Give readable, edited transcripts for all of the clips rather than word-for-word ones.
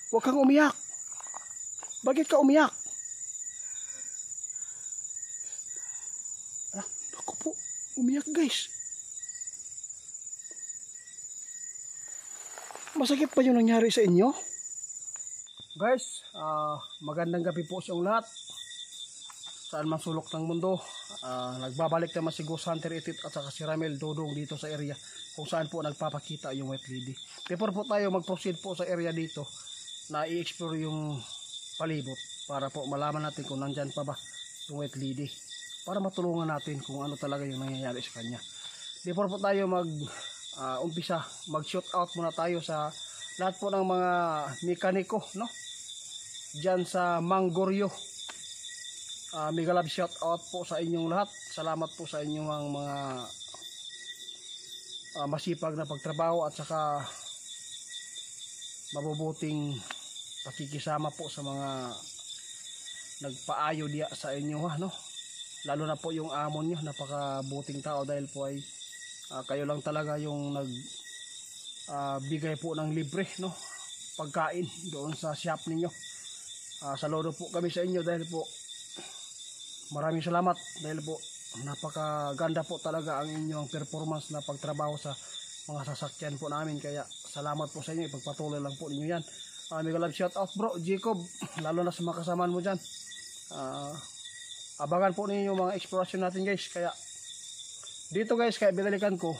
Huwag kang umiyak. Bakit ka umiyak? Ako po, umiyak guys. Masakit pa yung nangyari sa inyo? Guys, magandang gabi po sa lahat. Saan man sulok ng mundo, nagbabalik naman si Ghost Hunter Itit at saka si Ramel Dodong dito sa area kung saan po nagpapakita yung White Lady. Before po tayo mag-proceed po sa area dito na i-explore yung palibot para po malaman natin kung nandyan pa ba yung White Lady para matulungan natin kung ano talaga yung nangyayari sa kanya. Before po tayo umpisa, mag-shoot out muna tayo sa lahat po ng mga mekaniko, no? Diyan sa Manggoryo. Mega love shout out po sa inyong lahat. Salamat po sa inyong mga masipag na pagtrabaho at saka mabubuting pakikisama po sa mga nagpaayo diya sa inyo, no? Lalo na po yung amon nyo, napakabuting tao dahil po ay kayo lang talaga yung bigay po ng libre, no? Pagkain doon sa shop ninyo. Saludo po kami sa inyo dahil po maraming salamat dahil po napakaganda po talaga ang inyong performance na pagtrabaho sa mga sasakyan po namin, kaya salamat po sa inyo, ipagpatuloy lang po ninyo yan. Mega love shout out bro Jacob, lalo na sa mga kasamaan mo dyan. Abangan po ninyo yung mga exploration natin guys. Kaya dito guys, kaya binalikan ko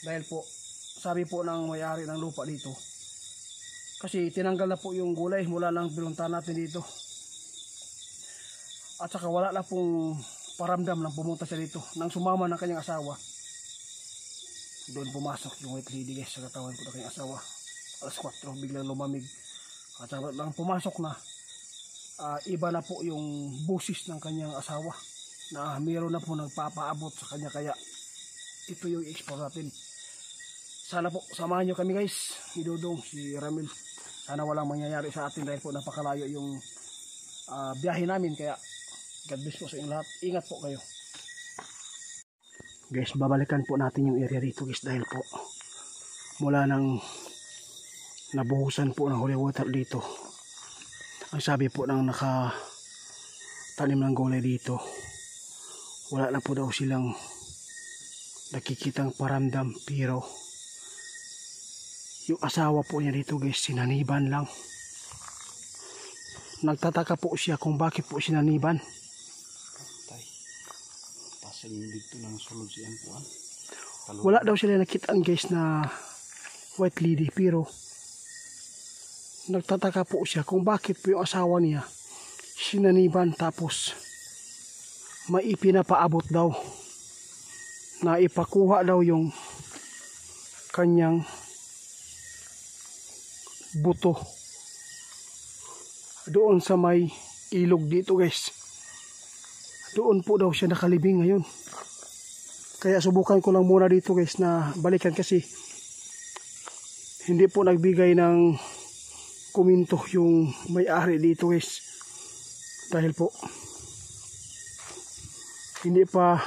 dahil po sabi po ng may-ari ng lupa dito, kasi tinanggal na po yung gulay mula ng binuntahan natin dito. At saka wala na pong paramdam nang pumunta siya dito. Nang sumama ng kanyang asawa, doon pumasok yung White Lady guys sa katawan ko ng kanyang asawa. Alas 4 biglang lumamig. At saka nang pumasok na, iba na po yung busis ng kanyang asawa na mayroon na po nagpapaabot sa kanya. Kaya ito yung explore natin. Sana po samahan nyo kami guys, si Dodong, si Ramil. Sana walang mangyayari sa atin dahil po napakalayo yung biyahe namin. Kaya God bless po sa inyong lahat. Ingat po kayo. Guys, babalikan po natin yung area dito guys dahil po mula nang nabuhusan po ng holy water dito, ang sabi po ng nakatanim ng gulay dito, wala na po daw silang nakikitang paramdam, pero yung asawa po niya dito guys, sinaniban lang. Nagtataka po siya kung bakit po sinaniban. Wala daw sila nakitaan guys na White Lady, pero nagtataka po siya kung bakit po yung asawa niya sinaniban, tapos may ipinapaabot daw na ipakuha daw yung kanyang buto doon sa may ilog dito guys. Doon po daw siya nakalibing ngayon. Kaya subukan ko lang muna dito guys na balikan, kasi hindi po nagbigay ng kuminto yung may-ari dito guys. Dahil po hindi pa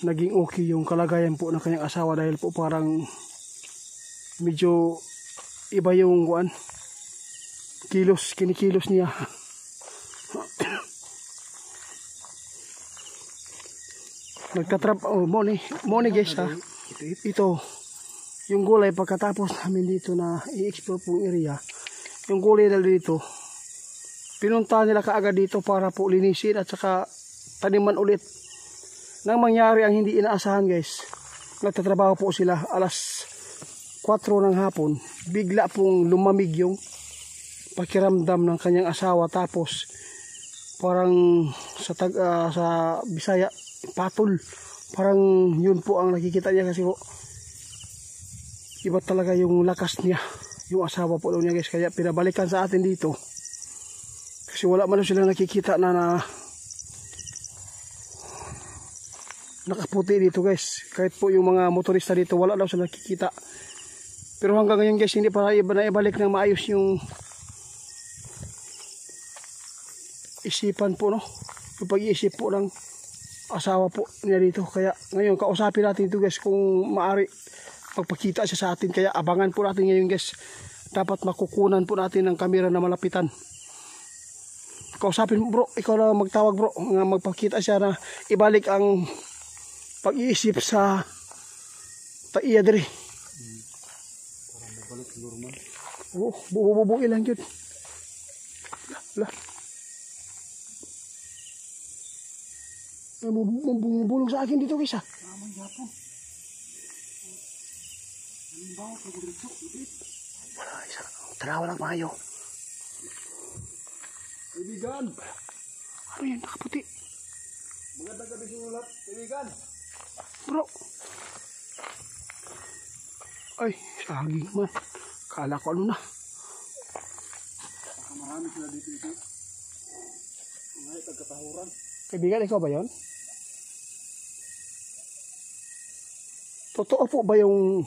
naging okay yung kalagayan po ng kanyang asawa, dahil po parang medyo iba yung kinikilos niya. Moni guys ha. Ito yung gulay pagkatapos namin dito na i-explore po yung area. Yung gulay na dito, pinunta nila kaagad dito para po linisin at saka taniman ulit. Nang mangyari ang hindi inaasahan guys, nagtatrabaho po sila alas 4 ng hapon, bigla pong lumamig yung pakiramdam ng kanyang asawa, tapos parang sa Bisaya patol, parang yun po ang nakikita niya, kasi po iba talaga yung lakas niya, yung asawa po daw niya guys. Kaya pinabalikan sa atin dito kasi wala man sila nakikita na nakaputi dito guys. Kahit po yung mga motorista dito, wala daw sila nakikita. Pero hanggang ngayon guys, hindi pa naibalik ng maayos yung isipan po, no? Yung pag-iisip po ng asawa po niya dito. Kaya ngayon kausapin natin ito guys kung maaari magpakita siya sa atin. Kaya abangan po natin ngayon guys dapat makukunan po natin ng kamera na malapitan. Kausapin mo bro, ikaw na magtawag bro, nga magpakita siya na ibalik ang pag-iisip sa taiya diri. Para mabalik normal. Oo, bubububuin lang yun. Lah. May bumubulong sa akin dito guys ha. Naman yapon. Anong bawa ko dito? Wala isa. Tarawa lang maayo. Kaibigan. Ano yan? Nakaputi. Magandang gabi sa inyo lahat. Kaibigan. Bro. Ay, saging man. Kala ko ano na. Baka marami sila dito. Ngayon, tagkatahuran. Kaibigan, ikaw ba yun? Totoo po ba yung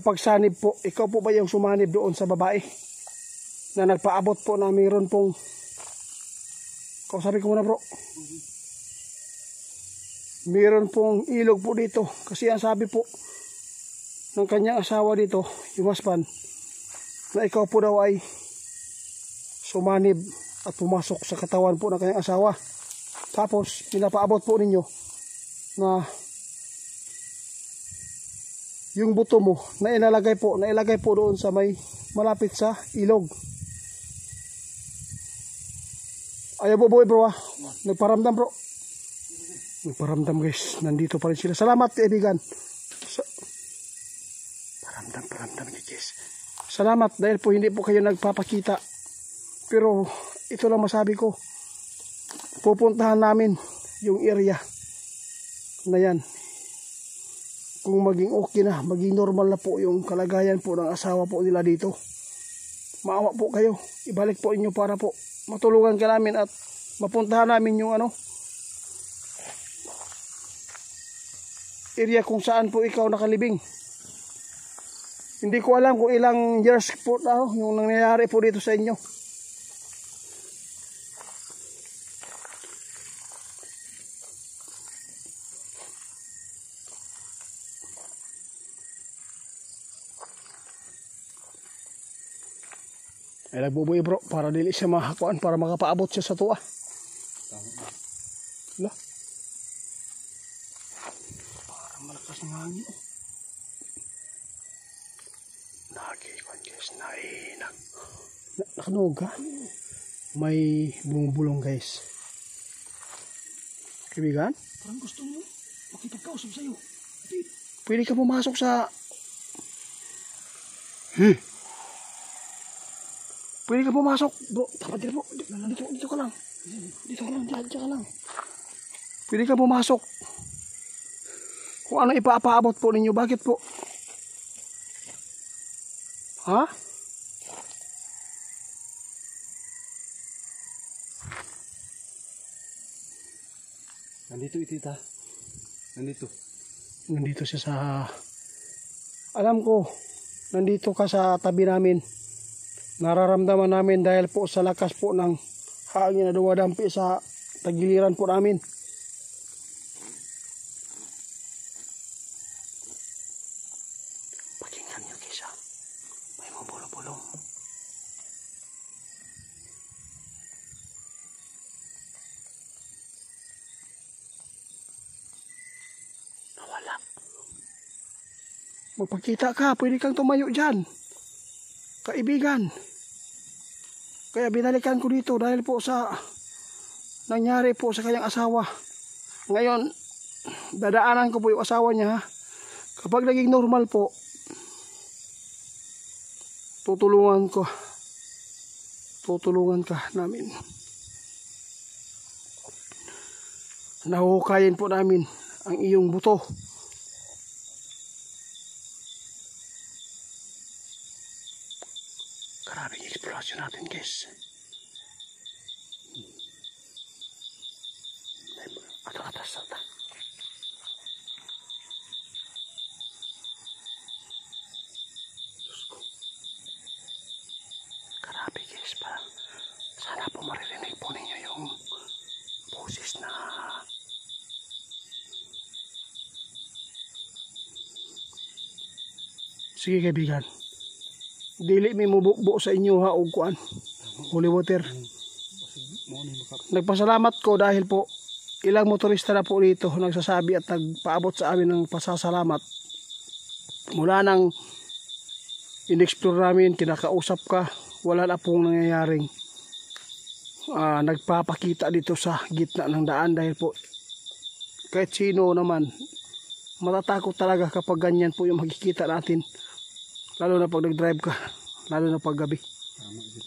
pagsanib po? Ikaw po ba yung sumanib doon sa babae? Na nagpaabot po na mayroon pong... Kausapin ko muna bro. Mayroon pong ilog po dito. Kasi ang sabi po ng kanyang asawa dito, yung husband, na ikaw po daw ay sumanib at pumasok sa katawan po ng kanyang asawa. Tapos, pinapaabot po ninyo na yung buto mo na ilalagay po doon sa may malapit sa ilog. Ayaw bubuhay bro ha. Nagparamdam bro. Nagparamdam guys. Nandito pa rin sila. Salamat kaibigan. Paramdam guys. Salamat dahil po hindi po kayo nagpapakita. Pero ito lang masabi ko. Pupuntahan namin yung area na yan. Kung maging okay na, maging normal na po yung kalagayan po ng asawa po nila dito. Maawa po kayo. Ibalik po inyo para po matulungan ka namin at mapuntahan namin yung area kung saan po ikaw nakalibing. Hindi ko alam kung ilang years po na yung nangyayari po dito sa inyo. Ay nagbubuhay bro para dili siya makakuan para makapaabot siya sa tuwa. Wala. Para malakas ng hangin. Nakikikuan guys. Nakanog ha? May bumubulong guys. Kaibigan? Parang gusto mo makipagkausap sa'yo. Pwede ka pumasok sa... Pwede ka pumasok, bro. Dapat dito bro. Dito ka lang. Dito ka lang, dyan ka lang. Pwede ka pumasok. Kung ano ipapaabot po ninyo, bakit po? Ha? Nandito itita. Nandito siya sa... Alam ko, nandito ka sa tabi namin. Nararamdaman namin dahil po sa lakas po ng hangin na dumadampi sa tagiliran po namin. Pakinggan niyo kisa. May mabulong-bulong. Nawala. Magpakita ka. Pwede kang tumayo dyan. Kaibigan. Kaya binalikan ko dito dahil po sa nangyari po sa kanyang asawa. Ngayon, dadaanan ko po yung asawa niya. Kapag naging normal po, tutulungan ka namin. Nahuhukayin po namin ang iyong buto. Karabing eksplosyon natin guys. Atas salta. Karabi guys pa. Sana po maririnig po ninyo yung boses na sige kaibigan. dili mi mubukbo sa inyo ha og kuan. Holy water. Nagpasalamat ko dahil po ilang motorista na po dito nagsasabi at nagpaabot sa amin ng pasasalamat. Mula nang in-explore namin, kinakausap ka, wala na pong nangyayaring nagpapakita dito sa gitna ng daan dahil po kahit sino naman matatakot talaga kapag ganyan po yung makikita natin, lalo na pag nag-drive ka, lalo na pag gabi.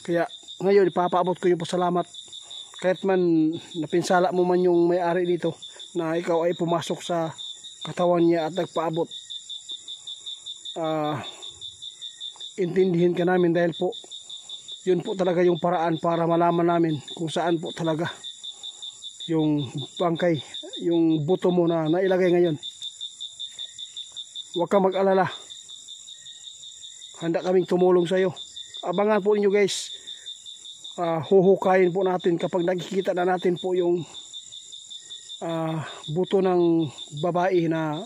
Kaya ngayon ipapaabot ko yung pasalamat kahit man napinsala mo man yung may-ari dito na ikaw ay pumasok sa katawan niya at nagpaabot. Intindihin ka namin dahil po yun po talaga yung paraan para malaman namin kung saan po talaga yung bangkay, yung buto mo na nailagay ngayon. Huwag ka mag-alala, handa kaming tumulong sa iyo. Abangan po ninyo guys, huhukayin po natin kapag nakikita na natin po yung buto ng babae na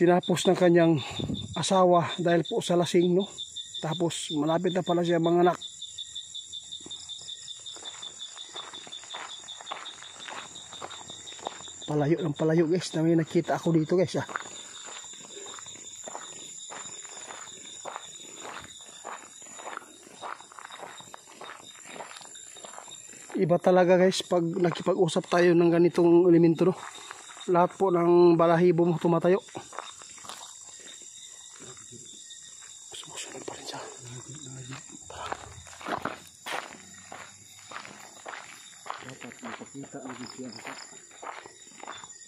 tinapos ng kanyang asawa dahil po sa lasing, no? Tapos malapit na pala siya manganak. Palayo ng palayo guys, na may nakita ako dito guys Iba talaga guys pag nakipag-usap tayo ng ganitong elemento, no? Lahat po ng balahibo mo tumatayo. Sumusunod pa rin siya. Dapat makakita ang siya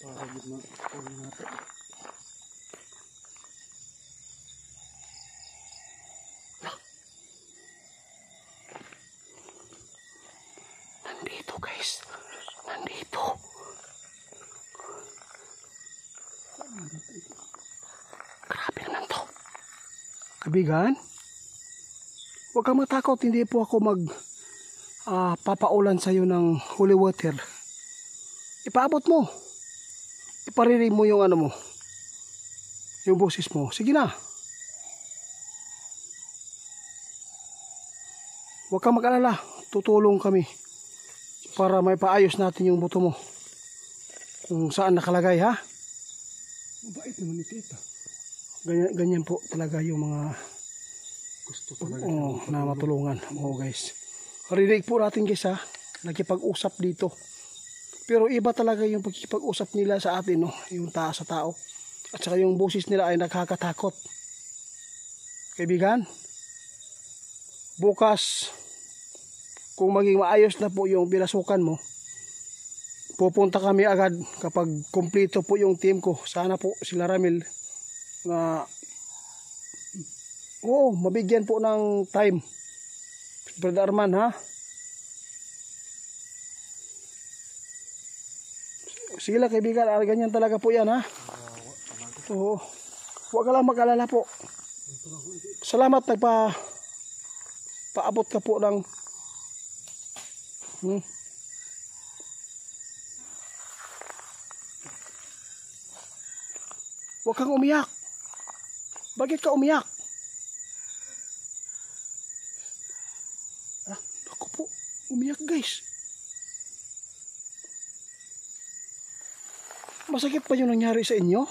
para gitna ko natin. Nandito guys, nandito. Grabe naman to. Kabigan, huwag kang matakot, hindi po ako papaulan sa'yo ng holy water. Ipaabot mo. Iparinig mo yung ano mo, yung boses mo. Sige na. Huwag kang mag-alala, tutulong kami para may paayos natin yung buto mo kung saan nakalagay, ha? Mabait naman ni Tita. Ganyan po talaga yung mga Gusto talaga na matulungan. Guys, rinig po natin guys, ha, nakipag-usap dito. Pero iba talaga yung pagkipag-usap nila sa atin, no? Yung sa tao. At saka yung boses nila ay nakakatakot. Kaibigan, bukas kung maging maayos na po yung pinasukan mo, pupunta kami agad kapag kumpleto po yung team ko. Sana po sila Ramil na mabigyan po ng time. Brother Arman, ha? Sige lang kaibigan, ganyan talaga po yan, ha? Oo. Huwag ka lang mag-alala po. Salamat paabot ka po ng Huwag kang umiyak. Bakit ka umiyak? Ako po, umiyak guys. Masakit pa yung nangyari sa inyo?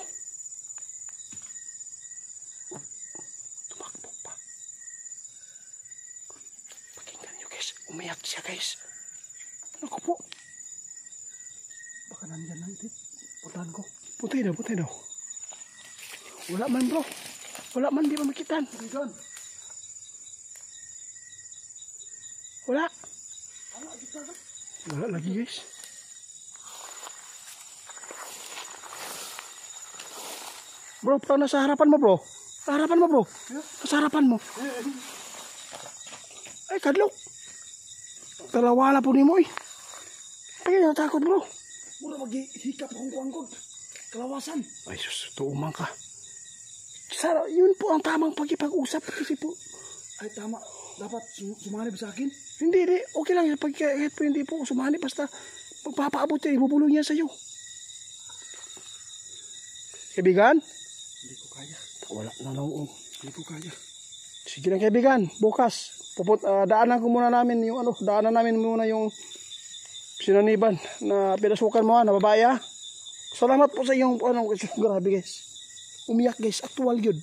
Tumakbo pa. Pakinggan nyo guys, umiyak siya guys. Ako po. Baka nandyan lang ito. Puntahan ko. Puntay daw. Wala man bro. Wala man, di ba makitan? Kaibigan. Wala. Wala lagi guys. Bro, parang nasa harapan mo bro. Sa harapan mo bro. Sa harapan mo. Ay, kadlok. Talawala po ni mo eh. Ay, natakot bro. Mura mag-hikap akong kuangkod. Kalawasan. Ay sus, tuumang ka. Yun po ang tamang pagkipag-usap kasi po. Ay tama. Dapat sumanib sa akin. Hindi. Okay lang. Kahit po hindi po sumanib. Basta magpapaabot yan. Ibubulong niya sa'yo. Kaibigan? Hindi ko kaya. Wala na noon. Hindi ko kaya. Sige lang kaibigan, bukas daanan ko muna namin yung daanan namin muna yung sinaniban na pinasukan mo na babae ha. Salamat po sa iyong grabe guys. Umiyak guys, actual yun.